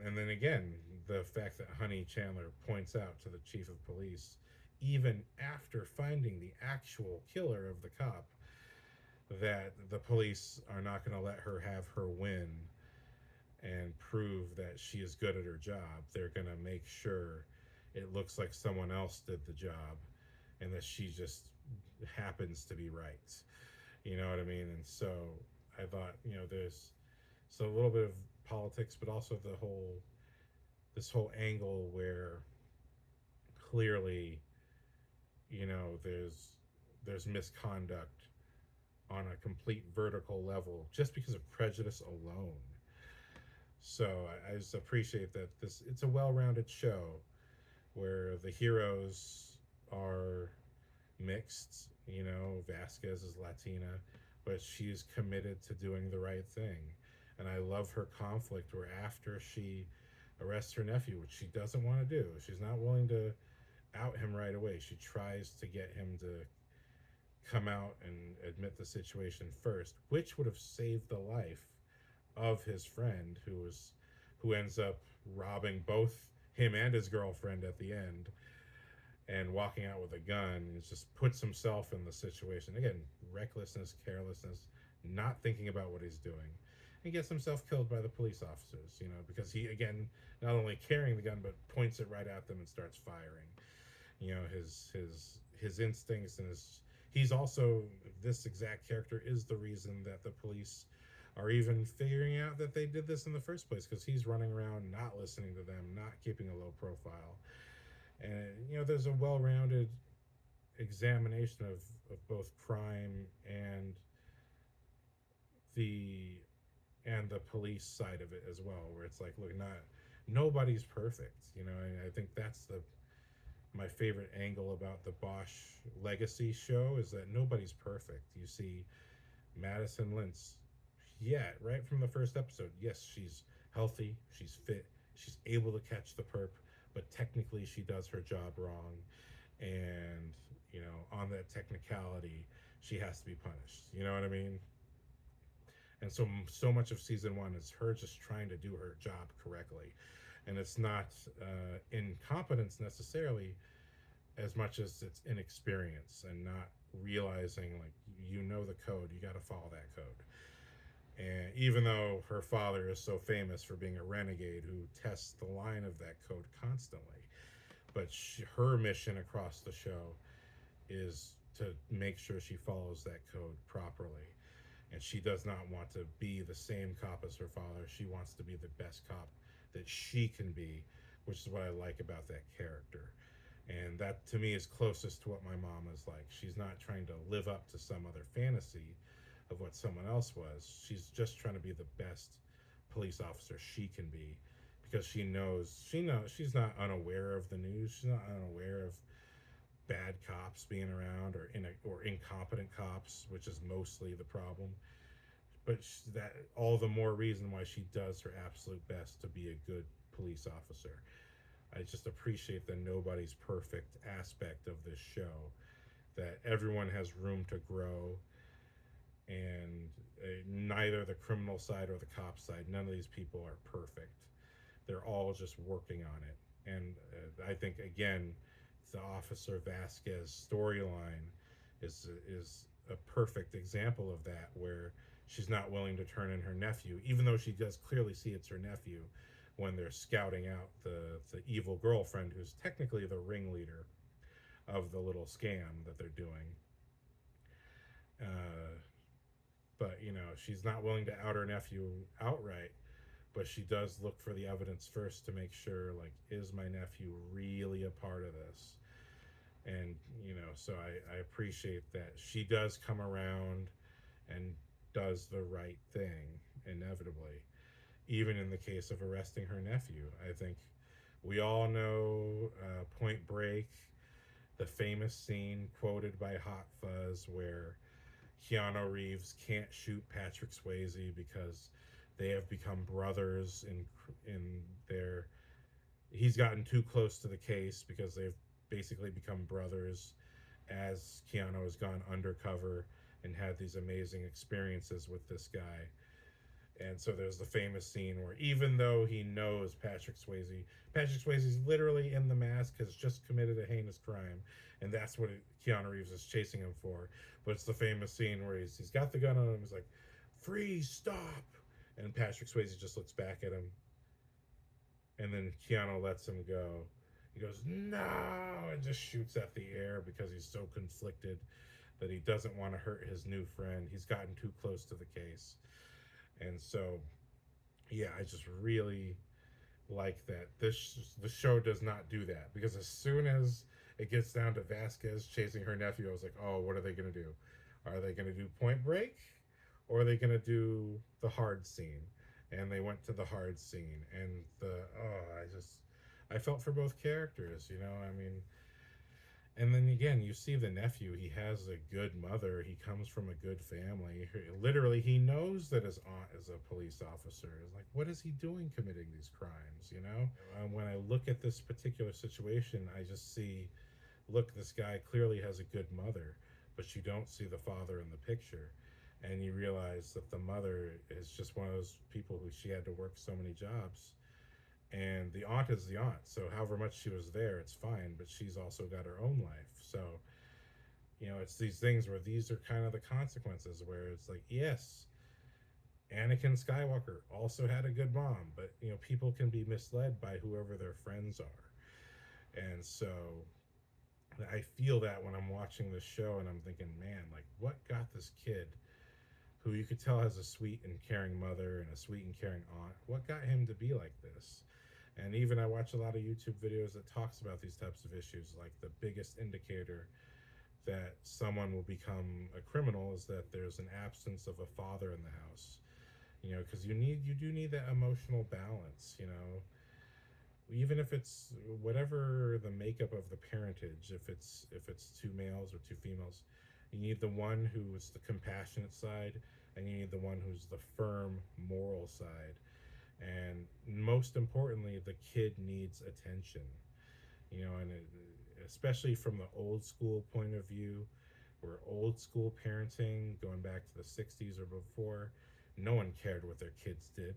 S1: and then again, the fact that Honey Chandler points out to the chief of police, even after finding the actual killer of the cop, that the police are not going to let her have her win and prove that she is good at her job. They're going to make sure it looks like someone else did the job and that she just happens to be right. You know what I mean? And so I thought, there's so a little bit of politics, but also this whole angle where clearly, there's misconduct on a complete vertical level just because of prejudice alone. So I just appreciate that it's a well-rounded show where the heroes are mixed. Vasquez is Latina, but she's committed to doing the right thing. And I love her conflict where after she arrests her nephew, which she doesn't want to do, she's not willing to out him right away. She tries to get him to come out and admit the situation first, which would have saved the life of his friend who ends up robbing both him and his girlfriend at the end and walking out with a gun. He just puts himself in the situation again. Recklessness, carelessness, not thinking about what he's doing. He gets himself killed by the police officers, because he again not only carrying the gun but points it right at them and starts firing. His instincts and he's also, this exact character is the reason that the police are even figuring out that they did this in the first place, because he's running around not listening to them, not keeping a low profile. And there's a well-rounded examination of both crime the the police side of it as well, where it's like, look, nobody's perfect. And I think that's my favorite angle about the Bosch legacy show is that nobody's perfect. You see Madison Lintz, yeah, right from the first episode, yes, she's healthy, she's fit, she's able to catch the perp, but technically she does her job wrong. And, on that technicality, she has to be punished. You know what I mean? And so much of season one is her just trying to do her job correctly. And it's not incompetence necessarily as much as it's inexperience and not realizing, like, the code, you got to follow that code. And even though her father is so famous for being a renegade who tests the line of that code constantly, but her mission across the show is to make sure she follows that code properly. And she does not want to be the same cop as her father. She wants to be the best cop that she can be, which is what I like about that character. And that to me is closest to what my mom is like. She's not trying to live up to some other fantasy of what someone else was. She's just trying to be the best police officer she can be, because she knows she's not unaware of the news. She's not unaware of bad cops being around or incompetent cops, which is mostly the problem. But that all the more reason why she does her absolute best to be a good police officer. I just appreciate the nobody's perfect aspect of this show, that everyone has room to grow, and neither the criminal side or the cop side, none of these people are perfect. They're all just working on it. And I think, again, the Officer Vasquez storyline is a perfect example of that, where she's not willing to turn in her nephew, even though she does clearly see it's her nephew when they're scouting out the evil girlfriend, who's technically the ringleader of the little scam that they're doing. But she's not willing to out her nephew outright, but she does look for the evidence first to make sure, like, is my nephew really a part of this? And so I appreciate that she does come around and does the right thing inevitably, even in the case of arresting her nephew. I think we all know Point Break, the famous scene quoted by Hot Fuzz, where Keanu Reeves can't shoot Patrick Swayze because they have become brothers in their. He's gotten too close to the case because they've basically become brothers as Keanu has gone undercover and had these amazing experiences with this guy. And so there's the famous scene where even though he knows Patrick Swayze's literally in the mask, has just committed a heinous crime, and that's what Keanu Reeves is chasing him for. But it's the famous scene where he's got the gun on him. He's like, "Freeze, stop!" And Patrick Swayze just looks back at him, and then Keanu lets him go. He goes, "No!" and just shoots at the air because he's so conflicted that he doesn't want to hurt his new friend. He's gotten too close to the case. And so, yeah, I just really like that the show does not do that, because as soon as it gets down to Vasquez chasing her nephew, I was like, oh, what are they going to do? Are they going to do Point Break, or are they going to do the hard scene? And they went to the hard scene, and I felt for both characters, you know. I mean, and then again, you see the nephew. He has a good mother. He comes from a good family. Literally, he knows that his aunt is a police officer. It's like, what is he doing committing these crimes, you know? When I look at this particular situation, I just see, look, this guy clearly has a good mother, but you don't see the father in the picture. And you realize that the mother is just one of those people who she had to work so many jobs, and the aunt is the aunt, so however much she was there, it's fine, but she's also got her own life. So, you know, it's these things where these are kind of the consequences, where it's like, yes, Anakin Skywalker also had a good mom, but you know, people can be misled by whoever their friends are. And so I feel that when I'm watching this show, and I'm thinking, man, like, what got this kid, who you could tell has a sweet and caring mother and a sweet and caring aunt, what got him to be like this? And even I watch a lot of YouTube videos that talks about these types of issues, like the biggest indicator that someone will become a criminal is that there's an absence of a father in the house. You know, because you do need that emotional balance, you know. Even if it's whatever the makeup of the parentage, if it's two males or two females, you need the one who's the compassionate side, and you need the one who's the firm moral side. And most importantly, the kid needs attention, you know. And especially from the old school point of view, where old school parenting going back to the 60s or before, no one cared what their kids did.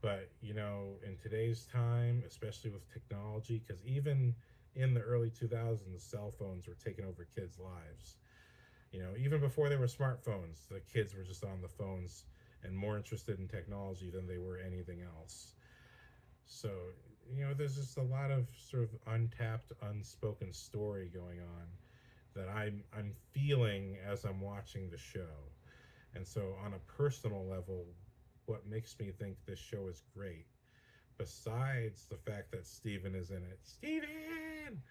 S1: But you know, in today's time, especially with technology, because even in the early 2000s, cell phones were taking over kids' lives. You know, even before there were smartphones, the kids were just on the phones and more interested in technology than they were anything else. So, you know, there's just a lot of sort of untapped, unspoken story going on that I'm feeling as I'm watching the show. And so on a personal level, what makes me think this show is great, besides the fact that Steven is in it, Steven,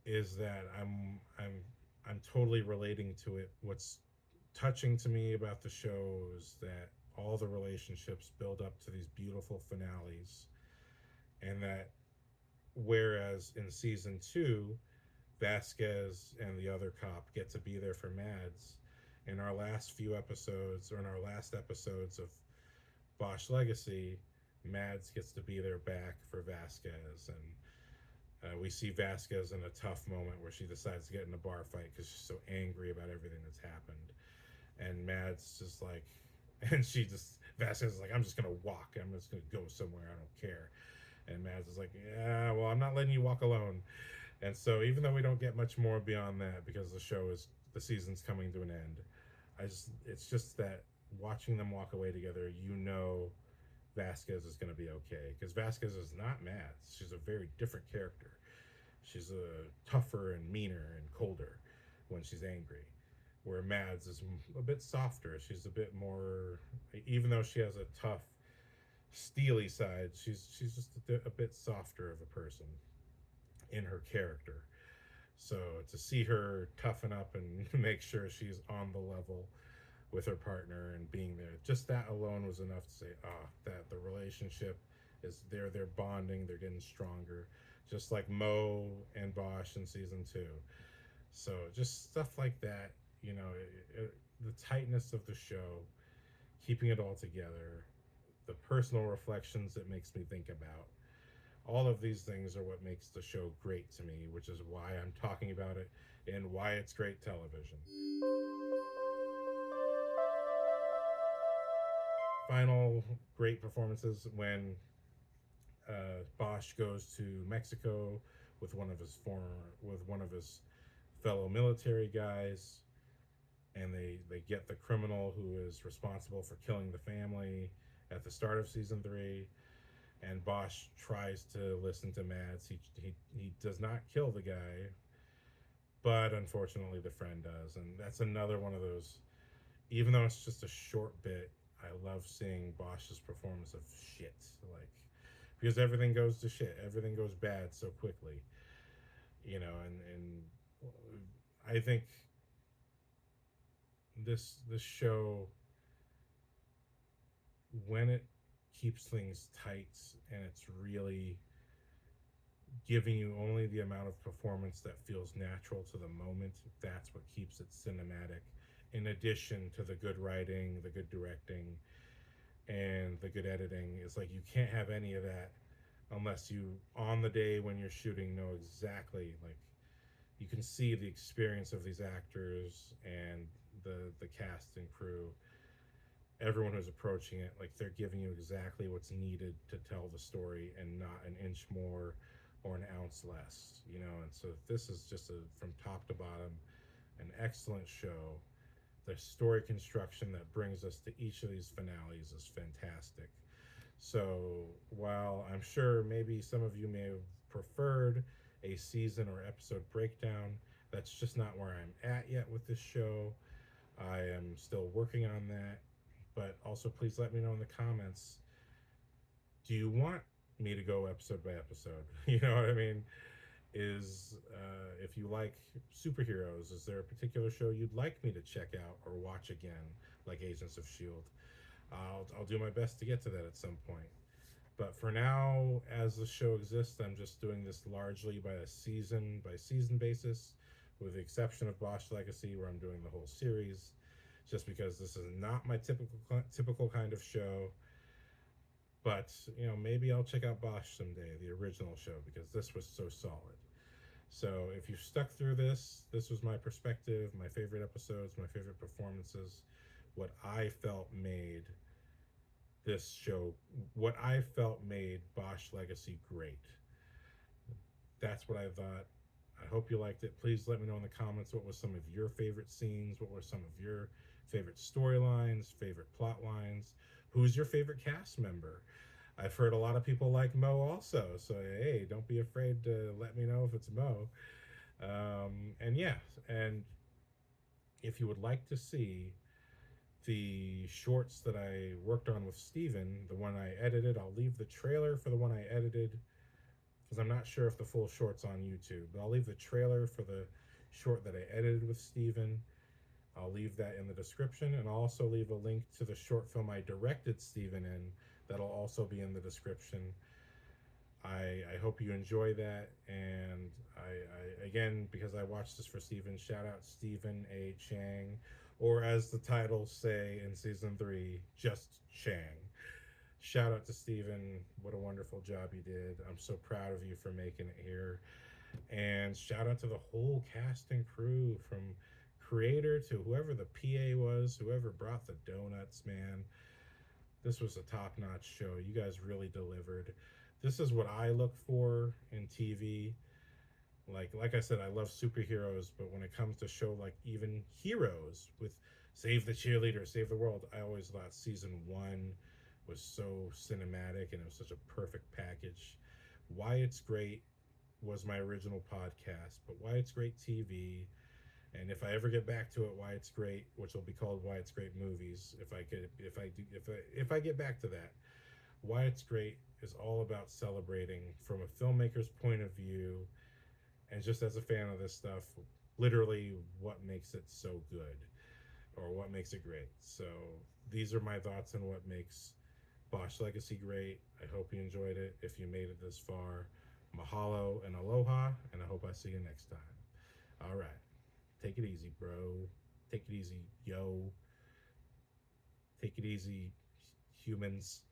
S1: is that I'm totally relating to it. What's touching to me about the show is that all the relationships build up to these beautiful finales, and that whereas in season 2, Vasquez and the other cop get to be there for Mads, in our last few episodes, or in our last episodes of Bosch Legacy, Mads gets to be there back for Vasquez. And we see Vasquez in a tough moment where she decides to get in a bar fight because she's so angry about everything that's happened. And Mads just like, and Vasquez is like, I'm just going to walk. I'm just going to go somewhere. I don't care. And Mads is like, yeah, well, I'm not letting you walk alone. And so even though we don't get much more beyond that, because the season's coming to an end, it's just that watching them walk away together, you know, Vasquez is going to be okay, because Vasquez is not Mads. She's a very different character. She's a tougher and meaner and colder when she's angry, where Mads is a bit softer. She's a bit more, even though she has a tough, steely side, she's just a bit softer of a person in her character. So to see her toughen up and make sure she's on the level with her partner and being there, just that alone was enough to say, that the relationship is there. They're bonding. They're getting stronger, just like Mo and Bosch in season 2. So just stuff like that, you know, the tightness of the show, keeping it all together, the personal reflections it makes me think about. All of these things are what makes the show great to me, which is why I'm talking about it and why it's great television. final great performances when Bosch goes to Mexico with one of his fellow military guys, and they get the criminal who is responsible for killing the family at the start of season 3. And Bosch tries to listen to Mads. He does not kill the guy, but unfortunately the friend does. And that's another one of those, even though it's just a short bit, I love seeing Bosch's performance of shit. Like, because everything goes to shit, everything goes bad so quickly, you know. And I think this show, when it keeps things tight and it's really giving you only the amount of performance that feels natural to the moment, that's what keeps it cinematic, in addition to the good writing, the good directing, and the good editing. It's like you can't have any of that unless you, on the day when you're shooting, know exactly, like, you can see the experience of these actors and the cast and crew, everyone who's approaching it, like they're giving you exactly what's needed to tell the story and not an inch more or an ounce less, you know. And so this is just from top to bottom, an excellent show. The story construction that brings us to each of these finales is fantastic. So while I'm sure maybe some of you may have preferred a season or episode breakdown, that's just not where I'm at yet with this show. I am still working on that. But also, please let me know in the comments, do you want me to go episode by episode? You know what I mean? If you like superheroes, is there a particular show you'd like me to check out or watch again, like Agents of S.H.I.E.L.D.? I'll do my best to get to that at some point. But for now, as the show exists, I'm just doing this largely by a season by season basis, with the exception of Bosch Legacy, where I'm doing the whole series, just because this is not my typical kind of show. But you know, maybe I'll check out Bosch someday, the original show, because this was so solid. So if you stuck through this was my perspective, my favorite episodes, my favorite performances, what I felt made this show, what I felt made Bosch Legacy great. That's what I thought. I hope you liked it. Please let me know in the comments what was some of your favorite scenes, what were some of your favorite storylines, favorite plot lines, who's your favorite cast member. I've heard a lot of people like Mo also, so hey, don't be afraid to let me know if it's Mo. And yeah, and if you would like to see the shorts that I worked on with Steven, the one I edited, I'll leave the trailer for the one I edited, because I'm not sure if the full short's on YouTube, but I'll leave the trailer for the short that I edited with Steven. I'll leave that in the description, and I'll also leave a link to the short film I directed Steven in. That'll also be in the description. I hope you enjoy that, and I again, because I watched this for Steven, shout out Stephen A. Chang, or as the titles say in season 3, just Chang. Shout out to Steven. What a wonderful job you did. I'm so proud of you for making it here. And shout out to the whole cast and crew, from creator to whoever the PA was, whoever brought the donuts, man. This was a top-notch show. You guys really delivered. This is what I look for in TV. Like I said, I love superheroes, but when it comes to show like even heroes with Save the Cheerleader, Save the World, I always thought season 1 was so cinematic and it was such a perfect package. Why It's Great was my original podcast, but Why It's Great TV, and if I ever get back to it, Why It's Great, which will be called Why It's Great Movies, if I get back to that, Why It's Great is all about celebrating from a filmmaker's point of view, and just as a fan of this stuff, literally what makes it so good, or what makes it great. So these are my thoughts on what makes Bosch Legacy great. I hope you enjoyed it. If you made it this far, mahalo and aloha, and I hope I see you next time. All right. Take it easy, bro. Take it easy, yo. Take it easy, humans.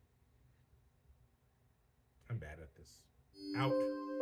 S1: I'm bad at this. Out.